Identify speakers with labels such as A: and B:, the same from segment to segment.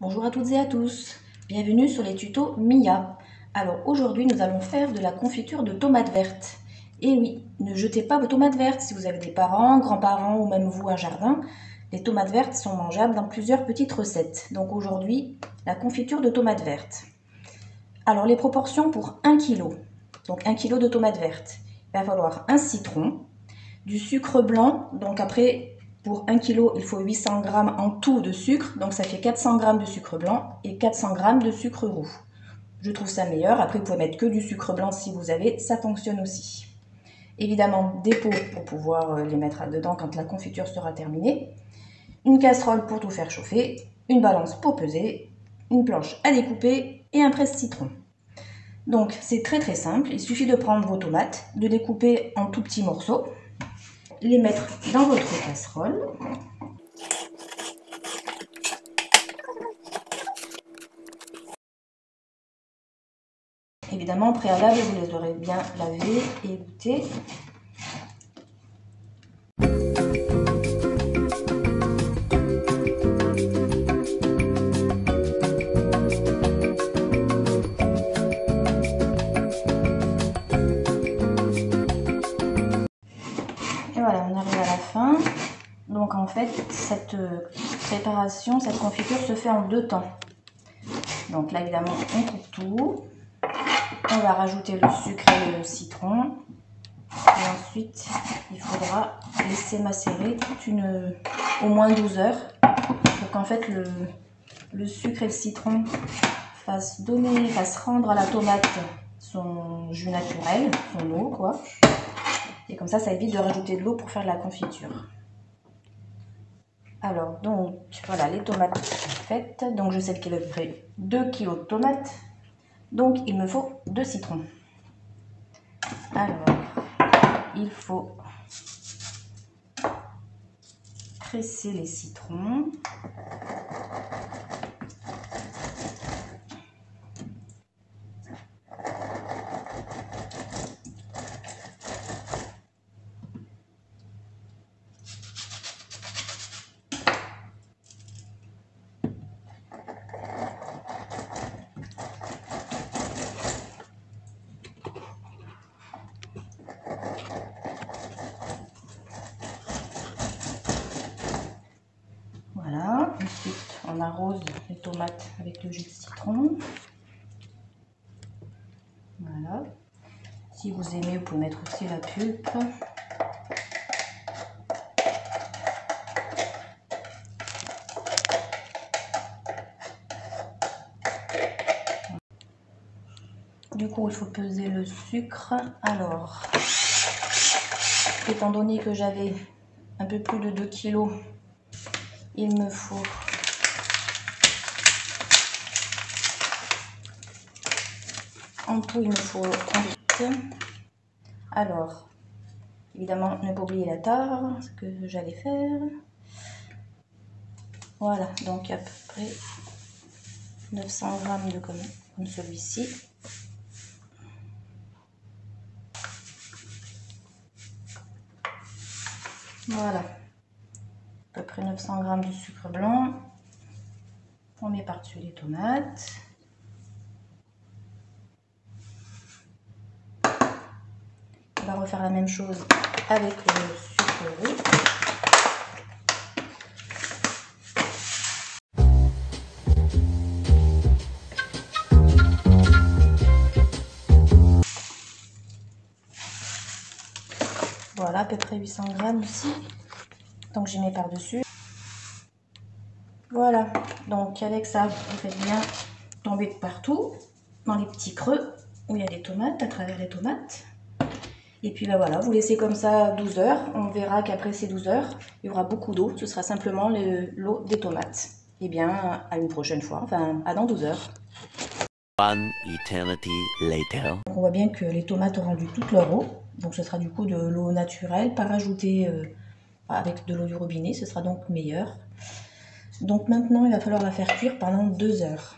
A: Bonjour à toutes et à tous, bienvenue sur les tutos Mia. Alors aujourd'hui nous allons faire de la confiture de tomates vertes. Et oui, ne jetez pas vos tomates vertes si vous avez des parents, grands-parents ou même vous un jardin. Les tomates vertes sont mangeables dans plusieurs petites recettes. Donc aujourd'hui, la confiture de tomates vertes. Alors les proportions pour 1 kg, donc 1 kg de tomates vertes. Il va falloir un citron, du sucre blanc, donc après pour 1 kg il faut 800 g en tout de sucre, donc ça fait 400 g de sucre blanc et 400 g de sucre roux. Je trouve ça meilleur, après vous pouvez mettre que du sucre blanc si vous avez, ça fonctionne aussi. Évidemment des pots pour pouvoir les mettre dedans quand la confiture sera terminée, une casserole pour tout faire chauffer, une balance pour peser, une planche à découper et un presse-citron. Donc c'est très simple, il suffit de prendre vos tomates, de les couper en tout petits morceaux, les mettre dans votre casserole. Évidemment, au préalable, vous les aurez bien lavés et égouttées. Et voilà, on arrive à la fin. Donc en fait, cette préparation, cette confiture se fait en 2 temps. Donc là, évidemment, on coupe tout. On va rajouter le sucre et le citron. Et ensuite, il faudra laisser macérer au moins 12 heures pour qu'en fait le sucre et le citron fassent rendre à la tomate son jus naturel, son eau quoi. Et comme ça évite de rajouter de l'eau pour faire de la confiture. Alors donc voilà, les tomates sont faites. Donc je sais qu'il y a à peu près 2 kg de tomates. Donc il me faut 2 citrons. Alors il faut presser les citrons. Voilà, ensuite on arrose les tomates avec le jus de citron. Voilà. Si vous aimez, vous pouvez mettre aussi la pulpe. Du coup, il faut peser le sucre. Alors, étant donné que j'avais un peu plus de 2 kg, il me faut en tout, il me faut 30. Alors, évidemment, ne pas oublier la tare, ce que j'allais faire. Voilà, donc à peu près 900 g de comme celui-ci. Voilà, à peu près 900 g de sucre blanc. On met par-dessus les tomates. On va refaire la même chose avec le sucre roux. Voilà, à peu près 800 g aussi. Donc j'y mets par-dessus. Voilà, donc avec ça, vous faites bien tomber de partout, dans les petits creux où il y a des tomates, à travers les tomates. Et puis ben voilà, vous laissez comme ça 12 heures. On verra qu'après ces 12 heures, il y aura beaucoup d'eau. Ce sera simplement l'eau des tomates. Et bien, à une prochaine fois, enfin, à dans 12 heures.
B: One eternity later.
A: Donc, on voit bien que les tomates ont rendu toute leur eau. Donc ce sera du coup de l'eau naturelle, pas rajoutée avec de l'eau du robinet. Ce sera donc meilleur. Donc maintenant, il va falloir la faire cuire pendant 2 heures.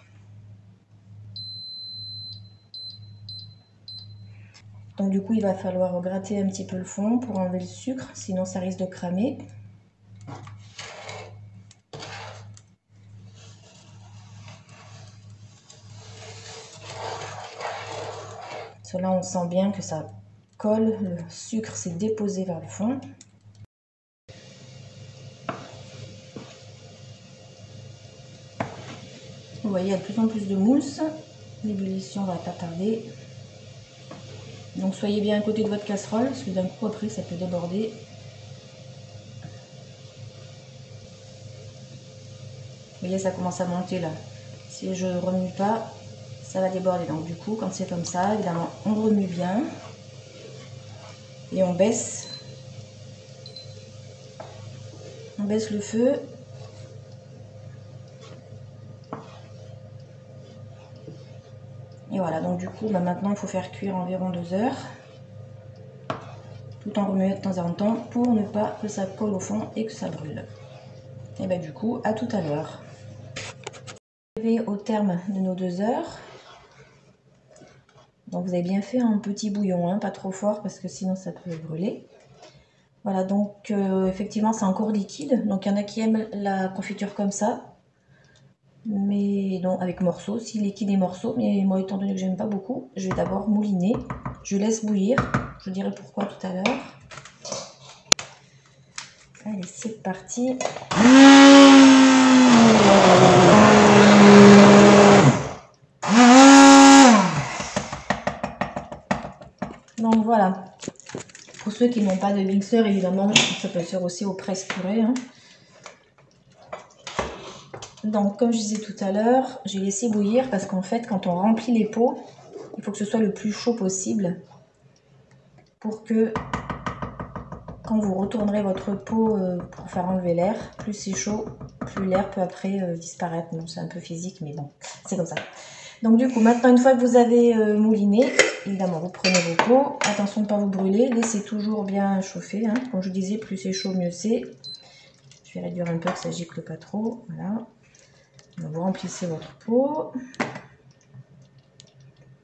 A: Donc du coup, il va falloir gratter un petit peu le fond pour enlever le sucre, sinon ça risque de cramer. Cela, on sent bien que ça colle, le sucre s'est déposé vers le fond. Vous voyez, il y a de plus en plus de mousse. L'ébullition va pas tarder. Donc soyez bien à côté de votre casserole, parce que d'un coup après ça peut déborder. Vous voyez, ça commence à monter là. Si je ne remue pas, ça va déborder. Donc du coup, quand c'est comme ça, évidemment, on remue bien. Et on baisse. On baisse le feu. Et voilà, donc du coup, maintenant il faut faire cuire environ 2 heures. Tout en remuant de temps en temps pour ne pas que ça colle au fond et que ça brûle. Et bien du coup, à tout à l'heure. Au terme de nos 2 heures. Donc vous avez bien fait un petit bouillon, hein, pas trop fort parce que sinon ça peut brûler. Voilà, donc effectivement c'est encore liquide. Donc il y en a qui aiment la confiture comme ça. Mais non, avec morceaux, si liquide et morceaux. Mais moi, étant donné que j'aime pas beaucoup, je vais d'abord mouliner. Je laisse bouillir. Je dirai pourquoi tout à l'heure. Allez, c'est parti. Donc voilà. Pour ceux qui n'ont pas de mixeur, évidemment, ça peut se faire aussi au presse-purée. Hein. Donc, comme je disais tout à l'heure, j'ai laissé bouillir parce qu'en fait, quand on remplit les pots, il faut que ce soit le plus chaud possible pour que quand vous retournerez votre pot pour faire enlever l'air, plus c'est chaud, plus l'air peut après disparaître. Donc, c'est un peu physique, mais bon, c'est comme ça. Donc du coup, maintenant, une fois que vous avez mouliné, évidemment, vous prenez vos pots. Attention de ne pas vous brûler, laissez toujours bien chauffer. Hein. Comme je disais, plus c'est chaud, mieux c'est. Je vais réduire un peu que ça gicle pas trop. Voilà. Donc, vous remplissez votre pot.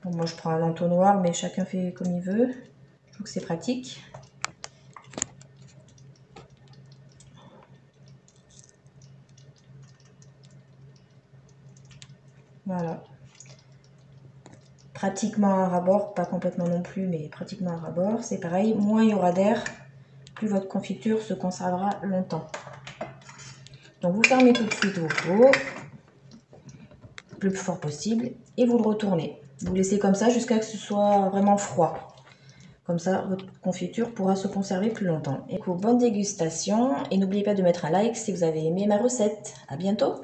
A: Bon, moi, je prends un entonnoir, mais chacun fait comme il veut. Je trouve que c'est pratique. Voilà. Pratiquement à ras-bord, pas complètement non plus, mais pratiquement à ras-bord. C'est pareil, moins il y aura d'air, plus votre confiture se conservera longtemps. Donc vous fermez tout de suite vos pots, le plus fort possible, et vous le retournez. Vous laissez comme ça jusqu'à ce que ce soit vraiment froid. Comme ça, votre confiture pourra se conserver plus longtemps. Et bonne dégustation, et n'oubliez pas de mettre un like si vous avez aimé ma recette. À bientôt!